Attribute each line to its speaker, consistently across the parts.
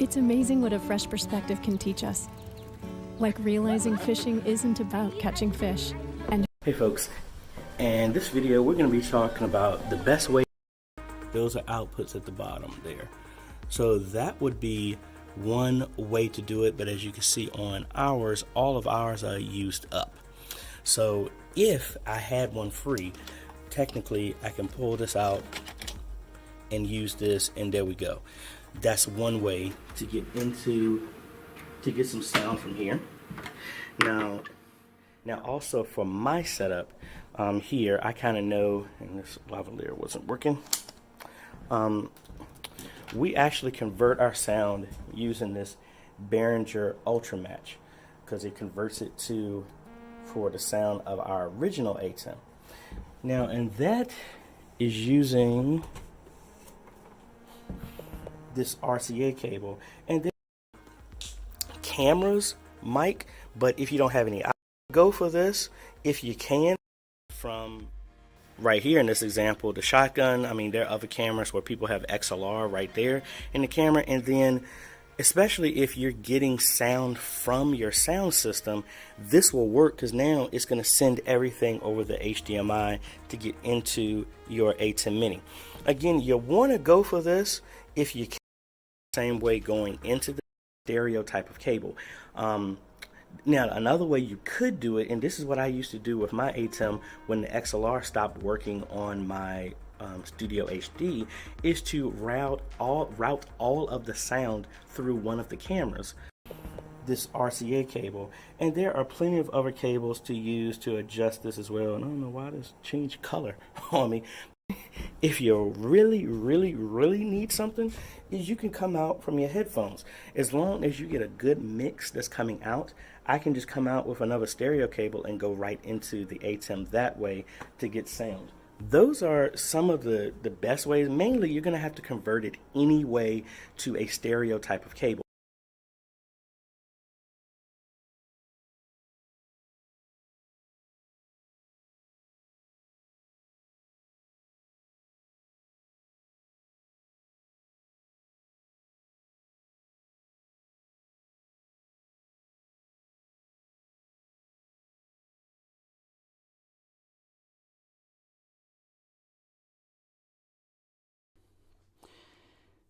Speaker 1: It's amazing what a fresh perspective can teach us. Like realizing fishing isn't about catching fish. And
Speaker 2: hey folks, in this video we're going to be talking about the best way. Those are outputs at the bottom there. So that would be one way to do it, but as you can see on ours, all of ours are used up. So if I had one free, technically I can pull this out and use this, and there we go. That's one way to get some sound from here. Now also for my setup here, I kind of know, and this lavalier wasn't working. We actually convert our sound using this Behringer Ultra Match because it converts it for the sound of our original ATEM. Now, and that is using this RCA cable, and then cameras, mic, but if you don't have any, go for this if you can. From right here in this example, the shotgun, I mean, there are other cameras where people have XLR right there in the camera, and then especially if you're getting sound from your sound system, this will work because now it's going to send everything over the HDMI to get into your ATEM Mini. Again, you want to go for this if you can, same way going into the stereo type of cable. Now, another way you could do it, and this is what I used to do with my ATEM when the XLR stopped working on my Studio HD, is to route all of the sound through one of the cameras, this RCA cable. And there are plenty of other cables to use to adjust this as well. And I don't know why this changed color on me. If you really need something, is you can come out from your headphones. As long as you get a good mix that's coming out, I can just come out with another stereo cable and go right into the ATEM that way to get sound. Those are some of the best ways. Mainly, you're going to have to convert it anyway to a stereo type of cable.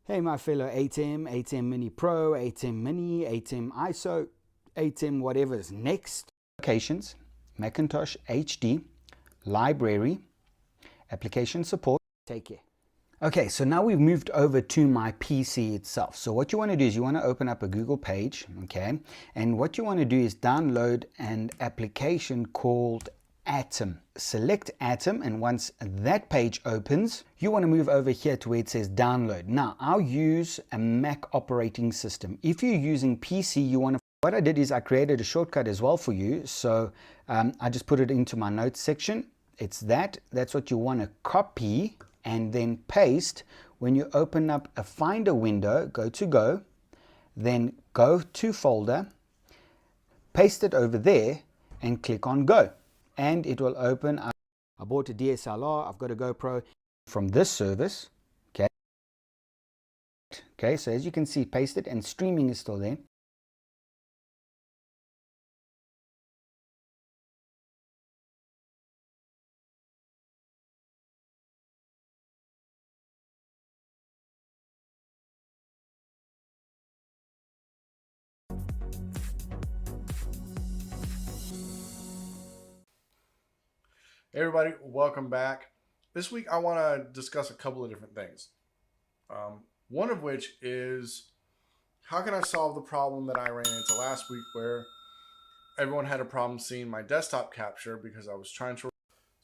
Speaker 3: Hey my fellow ATEM, ATEM Mini Pro, ATEM Mini, ATEM ISO, ATEM whatever's next. Applications, Macintosh HD, Library, Application Support, take care. Okay, so now we've moved over to my PC itself. So what you want to do is you want to open up a Google page, okay? And what you want to do is download an application called ATEM. Select ATEM, and once that page opens, you want to move over here to where it says download. Now, I'll use a Mac operating system. If you're using PC, you want to, what I did is I created a shortcut as well for you. So I just put it into my notes section. It's that's what you want to copy and then paste. When you open up a Finder window, go to Go, then go to Folder, paste it over there, and click on Go. And it will open up. I bought a DSLR, I've got a GoPro from this service, okay? Okay, so as you can see, pasted, and streaming is still there.
Speaker 4: Hey everybody, welcome back. This week I want to discuss a couple of different things. One of which is, how can I solve the problem that I ran into last week where everyone had a problem seeing my desktop capture because I was trying to.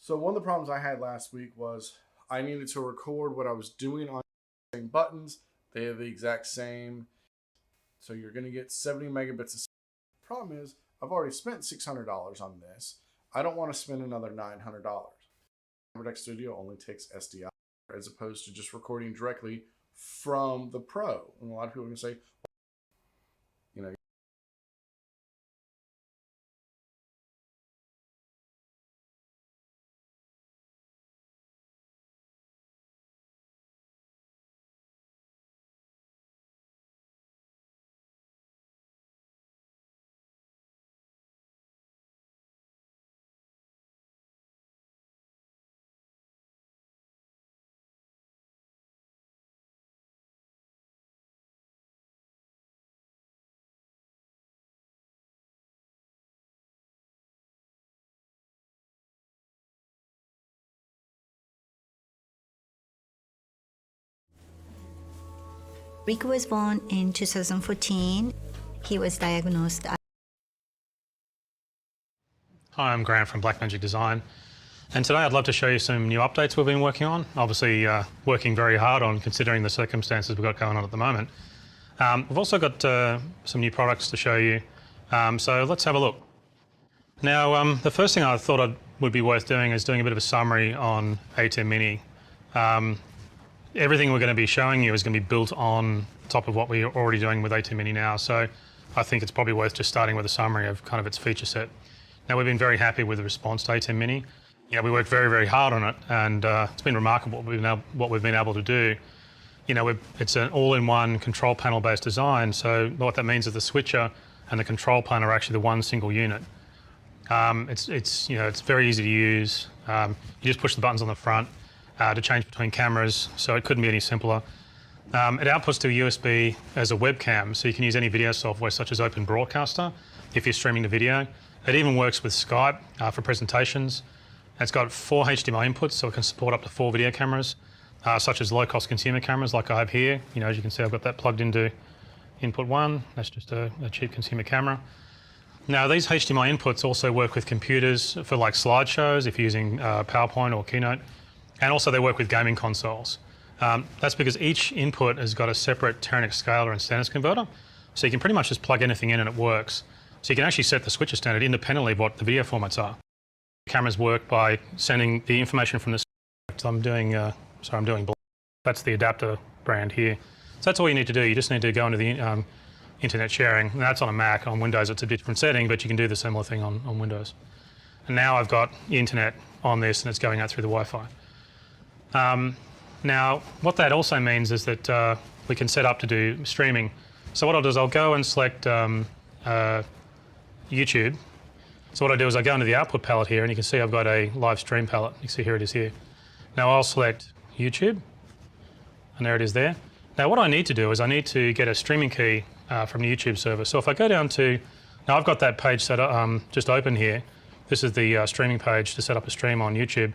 Speaker 4: So one of the problems I had last week was I needed to record what I was doing on the same buttons. They have the exact same. So you're going to get 70 megabits of. Problem is, I've already spent $600 on this. I don't want to spend another $900. Camera Studio only takes SDI as opposed to just recording directly from the Pro. And a lot of people can say, you know,
Speaker 5: Rick was born in 2014. He was diagnosed.
Speaker 6: Hi, I'm Grant from Blackmagic Design, and today I'd love to show you some new updates we've been working on. Obviously, working very hard on considering the circumstances we've got going on at the moment. We've also got some new products to show you, so let's have a look. Now, the first thing I thought would be worth doing is doing a bit of a summary on ATEM Mini. Everything we're going to be showing you is going to be built on top of what we're already doing with ATEM Mini now, so I think it's probably worth just starting with a summary of kind of its feature set. Now, we've been very happy with the response to ATEM Mini. Yeah, we worked very, very hard on it, and it's been remarkable what we've been able to do. You know, it's an all-in-one control panel-based design, so what that means is the switcher and the control panel are actually the one single unit. It's very easy to use. You just push the buttons on the front to change between cameras, so it couldn't be any simpler. It outputs to USB as a webcam, so you can use any video software such as Open Broadcaster if you're streaming the video. It even works with Skype for presentations. It's got 4 HDMI inputs, so it can support up to 4 video cameras, such as low-cost consumer cameras like I have here. You know, as you can see, I've got that plugged into input 1. That's just a cheap consumer camera. Now, these HDMI inputs also work with computers for like slideshows if you're using PowerPoint or Keynote, and also they work with gaming consoles. That's because each input has got a separate Teranex scaler and standards converter, so you can pretty much just plug anything in and it works. So you can actually set the switcher standard independently of what the video formats are. Cameras work by sending the information from the. I'm doing black. That's the adapter brand here. So that's all you need to do. You just need to go into the internet sharing. And that's on a Mac. On Windows, it's a different setting, but you can do the similar thing on Windows. And now I've got the internet on this, and it's going out through the Wi-Fi. Now, what that also means is that we can set up to do streaming. So what I'll do is I'll go and select YouTube. So what I do is I go into the output palette here, and you can see I've got a live stream palette. You can see here it is here. Now I'll select YouTube, and there it is there. Now what I need to do is I need to get a streaming key from the YouTube server. So if I go down to, now I've got that page set up, just open here. This is the streaming page to set up a stream on YouTube.